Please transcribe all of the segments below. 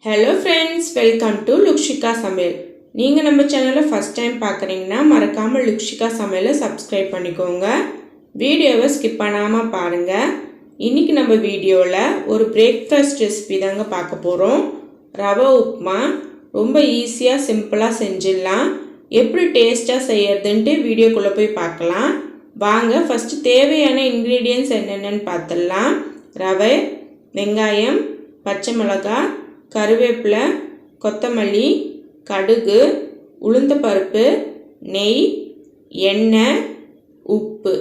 Hello friends, welcome to lukshigasamayal. நீங்க நம்ம சேனலை first time பார்க்கறீங்கன்னா மறக்காம lukshigasamayal subscribe பண்ணிக்கோங்க. வீடியோவை ஸ்கிப் பண்ணாம பாருங்க. இன்னைக்கு நம்ம வீடியோல ஒரு breakfast recipe தாங்க பார்க்க போறோம். ரவா உப்மா ரொம்ப ஈஸியா சிம்பிளா செஞ்சிடலாம். எப்படி டேஸ்டா செய்யறதுன்னு வீடியோக்குள்ள போய் பார்க்கலாம். வாங்க first தேவையான ingredients என்னென்னன்னு பார்த்தலாம். ரவை, வெங்காயம், பச்சை மிளகாய், கருவேப்பிலை, கொத்தமல்லி, கடுகு, உளுந்தப்பருப்பு, நெய், எண்ணெய், உப்பு.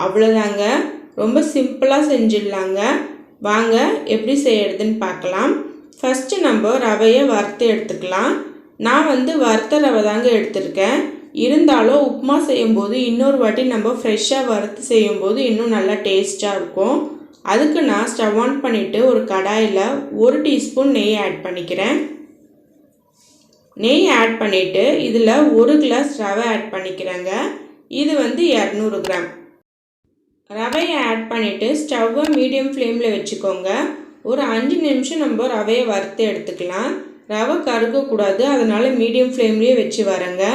அவ்வளோதாங்க. ரொம்ப சிம்பிளாக செஞ்சிடலாங்க. வாங்க எப்படி செய்யறதுன்னு பார்க்கலாம். ஃபஸ்ட்டு நம்ம ரவையை வறுத்து எடுத்துக்கலாம். நான் வறுத்த ரவை தாங்க எடுத்திருக்கேன். இருந்தாலும் உப்புமா செய்யும்போது இன்னொரு வாட்டி நம்ம ஃப்ரெஷ்ஷாக வறுத்து செய்யும்போது இன்னும் நல்லா டேஸ்ட்டாக இருக்கும். அதுக்கு நான் ஸ்டவ் ஆன் பண்ணிவிட்டு ஒரு கடாயில் 1 டீஸ்பூன் நெய் ஆட் பண்ணிக்கிறேன். நெய் ஆட் பண்ணிவிட்டு இதில் 1 கிளாஸ் ரவை ஆட் பண்ணிக்கிறேங்க. இது 200 கிராம். ரவையை ஆட் பண்ணிவிட்டு ஸ்டவ்வை மீடியம் ஃப்ளேமில் வச்சுக்கோங்க. ஒரு 5 நிமிஷம் நம்ம ரவையை வறுத்து எடுத்துக்கலாம். ரவை கருகக்கூடாது, அதனால் மீடியம் ஃப்ளேம்லேயே வச்சு வரேங்க.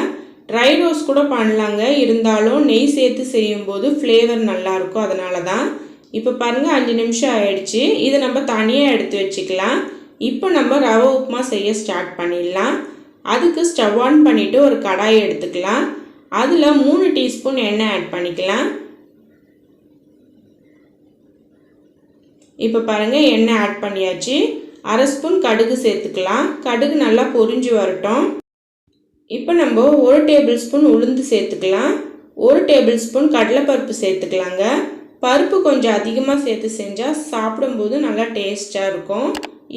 ட்ரை ரோஸ்ட் கூட பண்ணலாங்க. இருந்தாலும் நெய் சேர்த்து செய்யும்போது ஃப்ளேவர் நல்லாயிருக்கும், அதனால தான். இப்போ பாருங்கள் 5 நிமிஷம் ஆயிடுச்சு. இதை நம்ம தனியாக எடுத்து வச்சுக்கலாம். இப்போ நம்ம ரவை உப்புமா செய்ய ஸ்டார்ட் பண்ணிடலாம். அதுக்கு ஸ்டவ் ஆன் பண்ணிவிட்டு ஒரு கடாயை எடுத்துக்கலாம். அதில் 3 டீஸ்பூன் எண்ணெய் ஆட் பண்ணிக்கலாம். இப்போ பாருங்கள் எண்ணெய் ஆட் பண்ணியாச்சு. 1/2 ஸ்பூன் கடுகு சேர்த்துக்கலாம். கடுகு நல்லா பொரிஞ்சு வரட்டும். இப்போ நம்ம 1 டேபிள் ஸ்பூன் உளுந்து சேர்த்துக்கலாம். 1 டேபிள் ஸ்பூன் கடலைப்பருப்பு சேர்த்துக்கலாங்க. பருப்பு கொஞ்சம் அதிகமாக சேர்த்து செஞ்சால் சாப்பிடும்போது நல்லா டேஸ்ட்டாக இருக்கும்.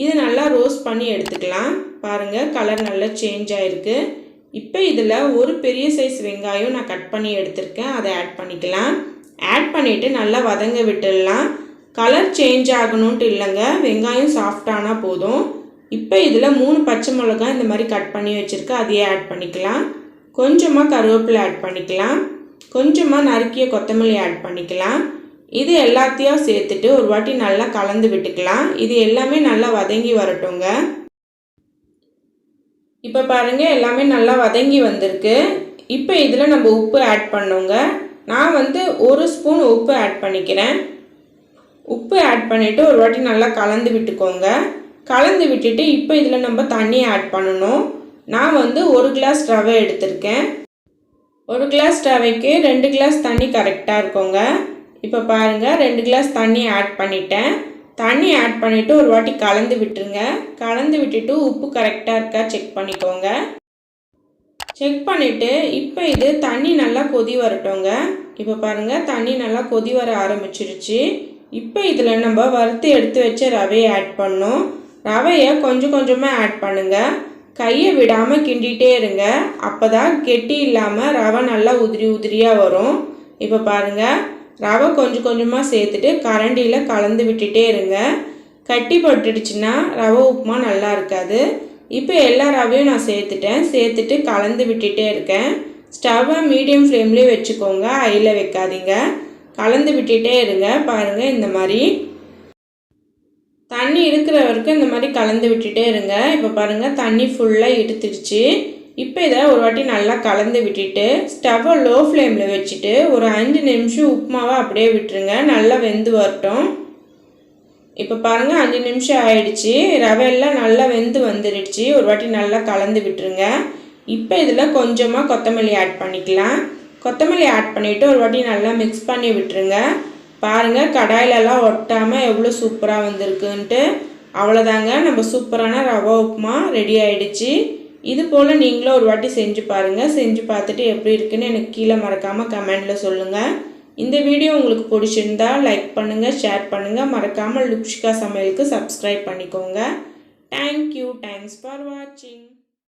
இது நல்லா ரோஸ்ட் பண்ணி எடுத்துக்கலாம். பாருங்கள் கலர் நல்லா சேஞ்ச் ஆகிருக்கு. இப்போ இதில் ஒரு பெரிய சைஸ் வெங்காயம் நான் கட் பண்ணி எடுத்திருக்கேன், அதை ஆட் பண்ணிக்கலாம். ஆட் பண்ணிவிட்டு நல்லா வதங்க விட்டுடலாம். கலர் சேஞ்ச் ஆகணுன்ட்டு இல்லைங்க, வெங்காயம் சாஃப்டானால் போதும். இப்போ இதில் 3 பச்சை மிளகாய் இந்த மாதிரி கட் பண்ணி வச்சுருக்கேன், அதையே ஆட் பண்ணிக்கலாம். கொஞ்சமாக கருவேப்பிலை ஆட் பண்ணிக்கலாம். கொஞ்சமாக நறுக்கிய கொத்தமல்லி ஆட் பண்ணிக்கலாம். இது எல்லாத்தையும் சேர்த்துட்டு ஒரு வாட்டி நல்லா கலந்து விட்டுக்கலாம். இது எல்லாமே நல்லா வதங்கி வரட்டுங்க. இப்போ பாருங்கள் எல்லாமே நல்லா வதங்கி வந்திருக்கு. இப்போ இதில் நம்ம உப்பு ஆட் பண்ணோங்க. நான் 1 ஸ்பூன் உப்பு ஆட் பண்ணிக்கிறேன். உப்பு ஆட் பண்ணிவிட்டு ஒரு வாட்டி நல்லா கலந்து விட்டுக்கோங்க. கலந்து விட்டுட்டு இப்போ இதில் நம்ம தண்ணி ஆட் பண்ணணும். நான் 1 கிளாஸ் ரவை எடுத்திருக்கேன். 1 கிளாஸ் ரவைக்கு 2 கிளாஸ் தண்ணி கரெக்டாக இருக்குங்க. இப்போ பாருங்கள் 2 கிளாஸ் தண்ணி ஆட் பண்ணிட்டேன். தண்ணி ஆட் பண்ணிவிட்டு ஒரு வாட்டி கலந்து விட்டுருங்க. கலந்து விட்டுட்டு உப்பு கரெக்டாக இருக்கா செக் பண்ணிக்கோங்க. செக் பண்ணிவிட்டு இப்போ இது தண்ணி நல்லா கொதி வரட்டுங்க. இப்போ பாருங்கள் தண்ணி நல்லா கொதி வர ஆரம்பிச்சிருச்சு. இப்போ இதில் நம்ம வறுத்து எடுத்து வச்ச ரவையை ஆட் பண்ணோம். ரவையை கொஞ்சம் கொஞ்சமாக ஆட் பண்ணுங்கள். கையை விடாமல் கிண்டிகிட்டே இருங்க. அப்போ தான் கெட்டி இல்லாமல் ரவை நல்லா உதிரி உதிரியாக வரும். இப்போ பாருங்கள் ரவை கொஞ்சம் கொஞ்சமாக சேர்த்துட்டு கரண்டியில் கலந்து விட்டுட்டே இருங்க. கட்டி போட்டுடுச்சுன்னா ரவை உப்புமா நல்லா இருக்காது. இப்போ எல்லா ரவையும் நான் சேர்த்துட்டு கலந்து விட்டுட்டே இருக்கேன். ஸ்டவ்வை மீடியம் ஃப்ளேம்லேயே வச்சுக்கோங்க, ஹையில் வைக்காதீங்க. கலந்து விட்டுட்டே இருங்க. பாருங்கள் இந்த மாதிரி தண்ணி இருக்கிற வரைக்கும் இந்த மாதிரி கலந்து விட்டுட்டே இருங்க. இப்போ பாருங்கள் தண்ணி ஃபுல்லாக எடுத்துடுச்சு. இப்போ இதை ஒரு வாட்டி நல்லா கலந்து விட்டுட்டு ஸ்டவ்வை லோ ஃப்ளேமில் வச்சுட்டு ஒரு 5 நிமிஷம் உப்புமாவை அப்படியே விட்டுருங்க, நல்லா வெந்து வரட்டும். இப்போ பாருங்கள் 5 நிமிஷம் ஆயிடுச்சு. ரவையெல்லாம் நல்லா வெந்து வந்துடுச்சு. ஒரு வாட்டி நல்லா கலந்து விட்டுருங்க. இப்போ இதில் கொஞ்சமாக கொத்தமல்லி ஆட் பண்ணிக்கலாம். கொத்தமல்லி ஆட் பண்ணிவிட்டு ஒரு வாட்டி நல்லா மிக்ஸ் பண்ணி விட்டுருங்க. பாருங்கள் கடாயிலெல்லாம் ஒட்டாமல் எவ்வளோ சூப்பராக வந்திருக்குன்ட்டு. அவ்வளோதாங்க, நம்ம சூப்பரான ரவா உப்புமா ரெடி ஆகிடுச்சு. இது போல் நீங்களும் ஒரு வாட்டி செஞ்சு பாருங்கள். செஞ்சு பார்த்துட்டு எப்படி இருக்குன்னு எனக்கு கீழே மறக்காமல் கமெண்டில் சொல்லுங்கள். இந்த வீடியோ உங்களுக்கு பிடிச்சிருந்தா லைக் பண்ணுங்கள், ஷேர் பண்ணுங்கள். மறக்காமல் lukshigasamayalக்கு சப்ஸ்கிரைப் பண்ணிக்கோங்க. தேங்க்யூ. தேங்க்ஸ் ஃபார் வாட்சிங்.